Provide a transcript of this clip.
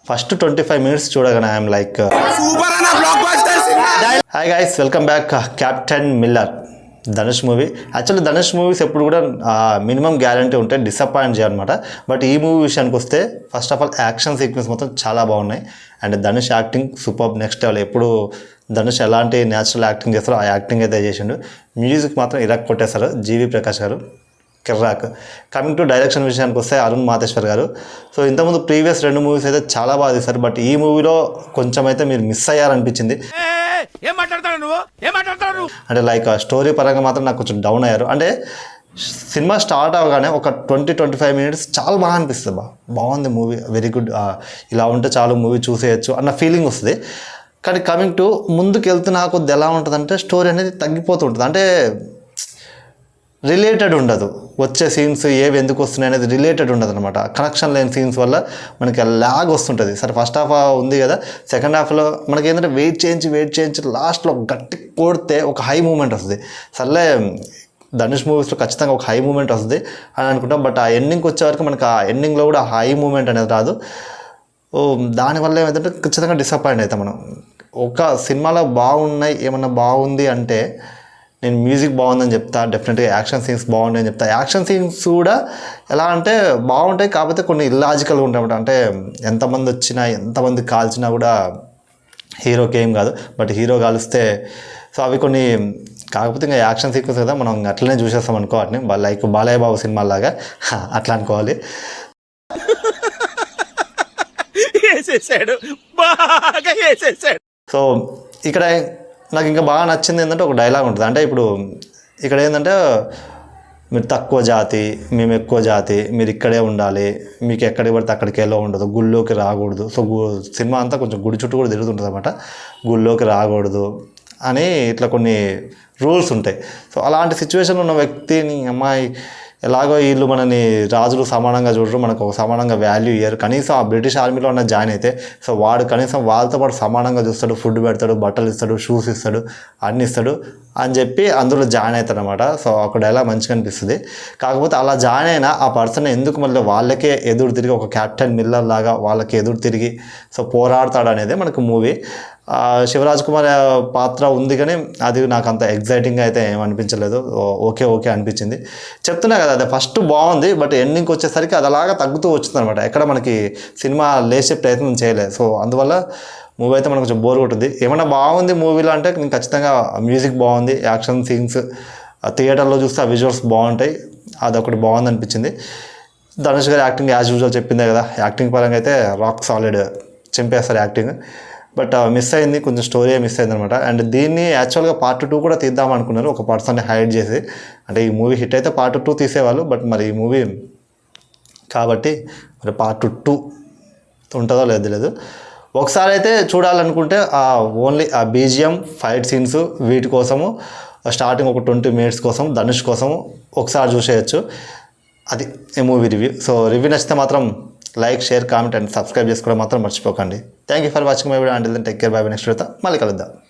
First 25 minutes చూడగానే I'm like hi guys, welcome back. Captain Miller Dhanush movie. Actually Dhanush movies ఎప్పుడు కూడా minimum guarantee ఉంటే disappoint చేయాలన్నమాట. But ఈ మూవీ విషయానికి వస్తే first of all action sequence మొత్తం చాలా బాగున్నాయి. And Dhanush acting super next level. ఎప్పుడు ధనుష్ ఎలాంటి న్యాచురల్ యాక్టింగ్ చేస్తారో ఆ యాక్టింగ్ అయితే చేసిండు. మ్యూజిక్ మాత్రం ఇరక్ కొట్టేశారు జీవి ప్రకాష్ గారు, కిర్రాక్. కమింగ్ టు డైరెక్షన్ విషయానికి వస్తే అరుణ్ మాతేశ్వర్ గారు. సో ఇంతకుముందు ప్రీవియస్ 2 మూవీస్ అయితే చాలా బాగా తీశారు. బట్ ఈ మూవీలో కొంచెం అయితే మీరు మిస్ అయ్యారనిపించింది. అంటే లైక్ స్టోరీ పరంగా మాత్రం నాకు కొంచెం డౌన్ అయ్యారు. అంటే సినిమా స్టార్ట్ అవగానే ఒక 20-25 మినిట్స్ చాలా బాగా అనిపిస్తుంది. బాగుంది మూవీ, వెరీ గుడ్, ఇలా ఉంటే చాలు మూవీ చూసేయచ్చు అన్న ఫీలింగ్ వస్తుంది. కానీ కమింగ్ టు ముందుకు వెళ్తున్నా కొద్ది ఎలా ఉంటుందంటే స్టోరీ అనేది తగ్గిపోతూ ఉంటుంది. అంటే రిలేటెడ్ ఉండదు. వచ్చే సీన్స్ ఏవి ఎందుకు వస్తున్నాయి అనేది రిలేటెడ్ ఉండదు అనమాట. కనెక్షన్ లేని సీన్స్ వల్ల మనకి ల్యాగ్ వస్తుంటుంది. సరే ఫస్ట్ హాఫ్ ఉంది కదా, సెకండ్ హాఫ్లో మనకి ఏంటంటే వెయిట్ చేయించి లాస్ట్లో గట్టి కొడితే ఒక హై మూమెంట్ వస్తుంది. సర్లే ధనుష్ మూవీస్లో ఖచ్చితంగా ఒక హై మూమెంట్ వస్తుంది అని అనుకుంటాం. బట్ ఆ ఎండింగ్కి వచ్చే వరకు మనకు ఆ ఎండింగ్లో కూడా హై మూమెంట్ అనేది రాదు. దానివల్ల ఏమైందంటే ఖచ్చితంగా డిసప్పాయింట్ అవుతాం మనం. ఒక సినిమాలో బాగున్నాయి ఏమన్నా బాగుంది అంటే నేను మ్యూజిక్ బాగుందని చెప్తా, డెఫినెట్గా యాక్షన్ సీన్స్ బాగున్నాయి అని చెప్తా. యాక్షన్ సీన్స్ కూడా ఎలా అంటే బాగుంటాయి, కాకపోతే కొన్ని ఇల్లాజికల్గా ఉంటాయి. అంటే ఎంతమంది వచ్చినా ఎంతమంది కాల్చినా కూడా హీరోకి ఏం కాదు. బట్ హీరో కాలిస్తే సో అవి కొన్ని, కాకపోతే ఇంకా యాక్షన్ సీక్వెన్స్ కదా మనం అట్లనే చూసేస్తాం అనుకో. వాటిని లైక్ బాలయ్య బాబు సినిమాలాగా అట్లా అనుకోవాలి. సో ఇక్కడ నాకు ఇంకా బాగా నచ్చింది ఏంటంటే ఒక డైలాగ్ ఉంటుంది. అంటే ఇప్పుడు ఇక్కడ ఏంటంటే మీరు తక్కువ జాతి, మేము ఎక్కువ జాతి, మీరు ఇక్కడే ఉండాలి, మీకు ఎక్కడికి పడితే అక్కడికి వెళ్ళో ఉండదు, గుళ్ళోకి రాకూడదు. సో సినిమా అంతా కొంచెం గుడి చుట్టూ కూడా తిరుగుతుంటుంది అనమాట. గుళ్ళోకి రాకూడదు అని ఇట్లా కొన్ని రూల్స్ ఉంటాయి. సో అలాంటి సిచ్యువేషన్లో ఉన్న వ్యక్తిని అమ్మాయి ఎలాగో వీళ్ళు మనని రాజులు సమానంగా చూడరు, మనకు ఒక సమానంగా వాల్యూ ఇయ్యరు. కనీసం ఆ బ్రిటిష్ ఆర్మీలో ఉన్న జాయిన్ అయితే సో వాడు కనీసం వాళ్ళతో పాటు సమానంగా చూస్తాడు, ఫుడ్ పెడతాడు, బట్టలు ఇస్తాడు, షూస్ ఇస్తాడు, అన్ని ఇస్తాడు అని చెప్పి అందులో జాయిన్ అవుతాడు అనమాట. సో ఒక డైలాగ్ మంచిగా అనిపిస్తుంది. కాకపోతే అలా జాయిన్ అయినా ఆ పర్సన్ ఎందుకు మళ్ళీ వాళ్ళకే ఎదురు తిరిగి ఒక క్యాప్టెన్ మిల్లర్ లాగా వాళ్ళకి ఎదురు తిరిగి సో పోరాడతాడు అనేది మనకు మూవీ. శివరాజ్ కుమార్ పాత్ర ఉంది కానీ అది నాకు అంత ఎగ్జైటింగ్గా అయితే ఏమనిపించలేదు. ఓకే అనిపించింది. చెప్తున్నా కదా, అది ఫస్ట్ బాగుంది, బట్ ఎండింగ్కి వచ్చేసరికి అది అలాగా తగ్గుతూ వచ్చింది అనమాట. ఎక్కడ మనకి సినిమా లేచే ప్రయత్నం చేయలేదు. సో అందువల్ల మూవీ అయితే మనకు కొంచెం బోర్ కొట్టింది. ఏమైనా బాగుంది మూవీలో అంటే నేను ఖచ్చితంగా మ్యూజిక్ బాగుంది, యాక్షన్ సీన్స్ థియేటర్లో చూస్తే ఆ విజువల్స్ బాగుంటాయి, అదొకటి బాగుంది అనిపించింది. ధనుష్ గారి యాక్టింగ్ యాజ్ యూజువల్ చెప్పిందే కదా, యాక్టింగ్ పరంగా అయితే రాక్ సాలిడ్, చింపేస్తారు యాక్టింగ్. బట్ మిస్ అయింది, కొంచెం స్టోరీ మిస్ అయింది అనమాట. అండ్ దీన్ని యాక్చువల్గా పార్ట్ 2 కూడా తీద్దాం అనుకున్నారు, ఒక పర్సన్ని హైడ్ చేసి. అంటే ఈ మూవీ హిట్ అయితే పార్ట్ 2 తీసేవాళ్ళు, బట్ మరి ఈ మూవీ కాబట్టి మరి పార్ట్ 2 ఉంటుందో లేదు. ఒకసారి అయితే చూడాలనుకుంటే ఓన్లీ ఆ బీజిఎం, ఫైట్ సీన్స్ వీటి కోసము స్టార్టింగ్ ఒక 20 మినిట్స్ కోసం ధనుష్ కోసము ఒకసారి చూసేయచ్చు. అది ఈ మూవీ రివ్యూ. సో రివ్యూ నచ్చితే మాత్రం like, share, comment and subscribe చేసుకోవడం మాత్రం మర్చిపోకండి. Thank you for watching my video. Until then take care, bye bye. Next వీడియోతో మళ్ళీ కలుద్దాం.